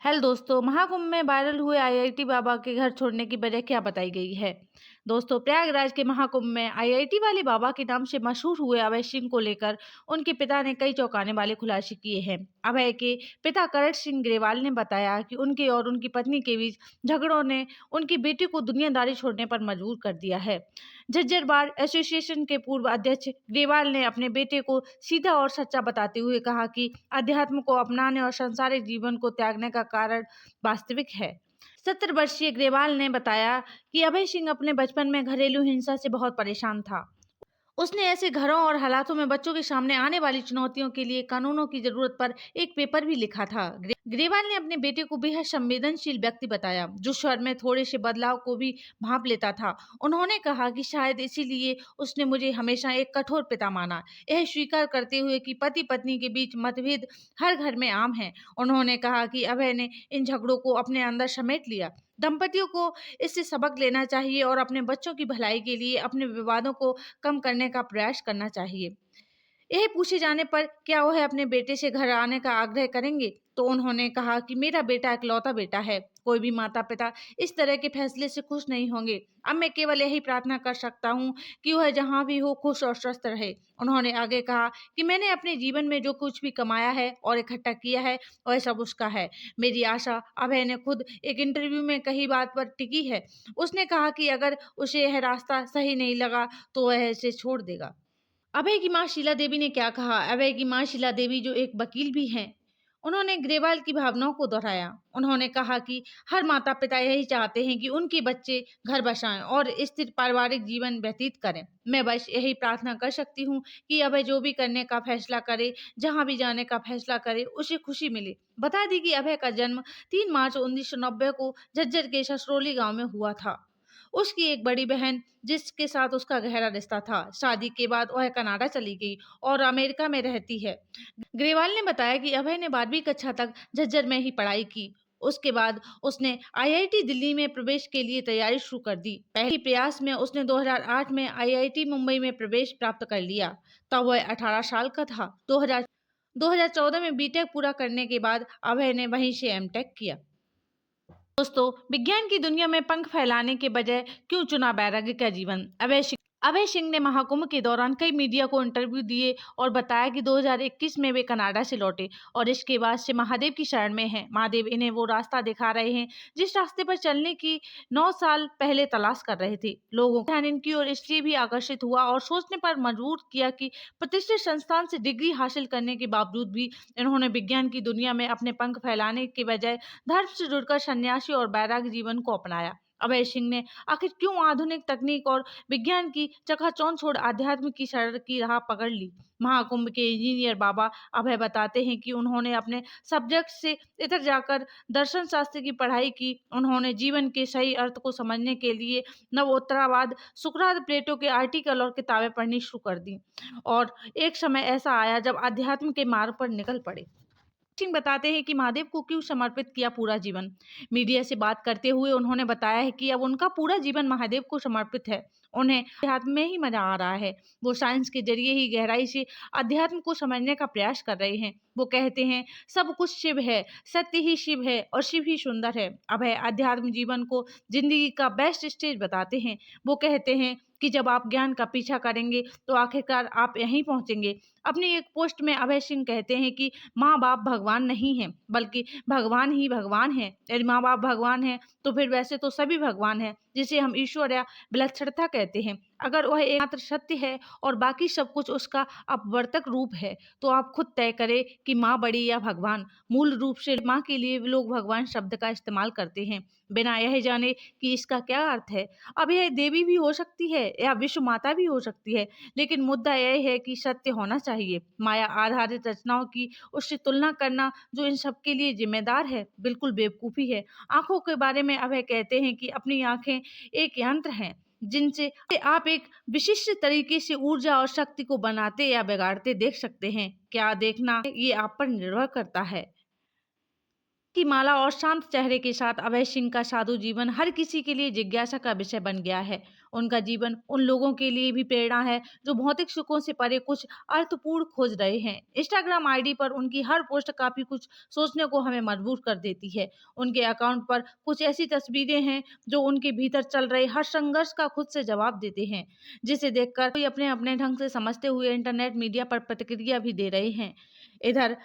Hello दोस्तों, महाकुंभ में viral हुए आईआईटी बाबा के घर छोड़ने की वजह क्या बताई गई है। दोस्तों, प्रयागराज के महाकुंभ में आईआईटी वाले बाबा के नाम से मशहूर हुए अभय सिंह को लेकर उनके पिता ने कई चौंकाने वाले खुलासे किए हैं। अभय के पिता करण सिंह ग्रेवाल ने बताया कि उनके और उनकी पत्नी के बीच झगड़ों ने उनकी बेटी को दुनियादारी छोड़ने पर मजबूर कर दिया है। झज्जर बार एसोसिएशन के पूर्व अध्यक्ष ग्रेवाल ने अपने बेटे को सीधा और सच्चा बताते हुए कहा कि अध्यात्म को अपनाने और सांसारिक जीवन को त्यागने का कारण वास्तविक है। 70 वर्षीय ग्रेवाल ने बताया कि अभय सिंह अपने बचपन में घरेलू हिंसा से बहुत परेशान था। उसने ऐसे घरों और हालातों में बच्चों के सामने आने वाली चुनौतियों के लिए कानूनों की जरूरत पर एक पेपर भी लिखा था। ग्रेवाल ने अपने बेटे को बेहद संवेदनशील व्यक्ति बताया, जो स्वर में थोड़े से बदलाव को भी भांप लेता था। उन्होंने कहा कि शायद इसीलिए उसने मुझे हमेशा एक कठोर पिता माना, यह स्वीकार करते हुए कि पति पत्नी के बीच मतभेद हर घर में आम है। उन्होंने कहा कि अभय ने इन झगड़ों को अपने अंदर समेट लिया। दंपतियों को इससे सबक लेना चाहिए और अपने बच्चों की भलाई के लिए अपने विवादों को कम करने का प्रयास करना चाहिए। यह पूछे जाने पर क्या वह अपने बेटे से घर आने का आग्रह करेंगे, तो उन्होंने कहा कि मेरा बेटा इकलौता बेटा है, कोई भी माता पिता इस तरह के फैसले से खुश नहीं होंगे। अब मैं केवल यही प्रार्थना कर सकता हूँ कि वह जहाँ भी हो खुश और स्वस्थ रहे। उन्होंने आगे कहा कि मैंने अपने जीवन में जो कुछ भी कमाया है और इकट्ठा किया है वह सब उसका है। मेरी आशा, अभय ने खुद एक इंटरव्यू में कही बात पर टिकी है। उसने कहा कि अगर उसे यह रास्ता सही नहीं लगा तो वह इसे छोड़ देगा। अभय की मां शीला देवी ने क्या कहा। अभय की मां शीला देवी, जो एक वकील भी हैं, उन्होंने ग्रेवाल की भावनाओं को दोहराया। उन्होंने कहा कि हर माता पिता यही चाहते हैं कि उनके बच्चे घर बसाएं और स्थिर पारिवारिक जीवन व्यतीत करें। मैं बस यही प्रार्थना कर सकती हूँ कि अभय जो भी करने का फैसला करे, जहाँ भी जाने का फैसला करे, उसे खुशी मिले। बता दी कि अभय का जन्म 3 मार्च 1990 को झज्जर के ससरौली गांव में हुआ था। उसकी एक बड़ी बहन, जिसके साथ उसका गहरा रिश्ता था, शादी के बाद वह कनाडा चली गई और अमेरिका में रहती है। ग्रेवाल ने बताया कि अभय ने 12वीं कक्षा तक झज्जर में ही पढ़ाई की। उसके बाद उसने आईआईटी दिल्ली में प्रवेश के लिए तैयारी शुरू कर दी। पहले प्रयास में उसने 2008 में आईआईटी मुंबई में प्रवेश प्राप्त कर लिया। तब वह 18 साल का था। 2014 में बीटेक पूरा करने के बाद अभय ने वहीं से एमटेक किया। दोस्तों, विज्ञान की दुनिया में पंख फैलाने के बजाय क्यों चुना वैराग्य का जीवन। अभय सिंह ने महाकुंभ के दौरान कई मीडिया को इंटरव्यू दिए और बताया कि 2021 में वे कनाडा से लौटे और इसके बाद से महादेव की शरण में हैं। महादेव इन्हें वो रास्ता दिखा रहे हैं जिस रास्ते पर चलने की 9 साल पहले तलाश कर रहे थे। लोगों का ध्यान इनकी ओर इसलिए भी आकर्षित हुआ और सोचने पर मजबूर किया कि प्रतिष्ठित संस्थान से डिग्री हासिल करने के बावजूद भी इन्होंने विज्ञान की दुनिया में अपने पंख फैलाने के बजाय धर्म से जुड़कर सन्यासी और वैराग्य जीवन को अपनाया। अभय सिंह ने आखिर क्यों आधुनिक तकनीक और विज्ञान की चकाचौंध छोड़ आध्यात्म की शरण की राह पकड़ ली। महाकुंभ के इंजीनियर बाबा अभय बताते हैं कि उन्होंने अपने सब्जेक्ट से इधर जाकर दर्शन शास्त्र की पढ़ाई की। उन्होंने जीवन के सही अर्थ को समझने के लिए नवोत्तरवाद, सुकरात, प्लेटो के आर्टिकल और किताबें पढ़नी शुरू कर दी और एक समय ऐसा आया जब अध्यात्म के मार्ग पर निकल पड़े। सिंह बताते हैं कि महादेव को क्यों समर्पित किया पूरा जीवन। मीडिया से बात करते हुए उन्होंने बताया है कि अब उनका पूरा जीवन महादेव को समर्पित है। उन्हें अध्यात्म में ही मजा आ रहा है। वो साइंस के जरिए ही गहराई से अध्यात्म को समझने का प्रयास कर रहे हैं। वो कहते हैं, सब कुछ शिव है, सत्य ही शिव है और शिव ही सुंदर है। अभय अध्यात्म जीवन को जिंदगी का बेस्ट स्टेज बताते हैं। वो कहते हैं कि जब आप ज्ञान का पीछा करेंगे तो आखिरकार आप यहीं पहुंचेंगे। अपनी एक पोस्ट में अभय सिंह कहते हैं कि माँ बाप भगवान नहीं है, बल्कि भगवान ही भगवान है। यदि माँ बाप भगवान है तो फिर वैसे तो सभी भगवान है, जिसे हम ईश्वर या विलक्षणता कहते हैं। अगर वह एकमात्र सत्य है और बाकी सब कुछ उसका अपवर्तक रूप है, तो आप खुद तय करें कि माँ बड़ी या भगवान। मूल रूप से माँ के लिए लोग भगवान शब्द का इस्तेमाल करते हैं, बिना यह जाने कि इसका क्या अर्थ है। अब यह देवी भी हो सकती है या विश्व माता भी हो सकती है, लेकिन मुद्दा यह है कि सत्य होना चाहिए। माया आधारित रचनाओं की उससे तुलना करना जो इन सब के लिए जिम्मेदार है, बिल्कुल बेवकूफ़ी है। आंखों के बारे में अभय कहते हैं कि अपनी आंखें एक यंत्र हैं जिनसे आप एक विशिष्ट तरीके से ऊर्जा और शक्ति को बनाते या बिगाड़ते देख सकते हैं। क्या देखना ये आप पर निर्भर करता है। की माला और शांत चेहरे के साथ अभय सिंह का साधु जीवन हर किसी के लिए जिज्ञासा का विषय बन गया है। उनका जीवन उन लोगों के लिए भी प्रेरणा है जो भौतिक सुखों से परे कुछ अर्थपूर्ण खोज रहे हैं। इंस्टाग्राम आईडी पर उनकी हर पोस्ट काफी कुछ सोचने को हमें मजबूर कर देती है। उनके अकाउंट पर कुछ ऐसी तस्वीरें हैं जो उनके भीतर चल रहे हर संघर्ष का खुद से जवाब देते हैं, जिसे देखकर कोई अपने अपने ढंग से समझते हुए इंटरनेट मीडिया पर प्रतिक्रिया भी दे रहे हैं। इधर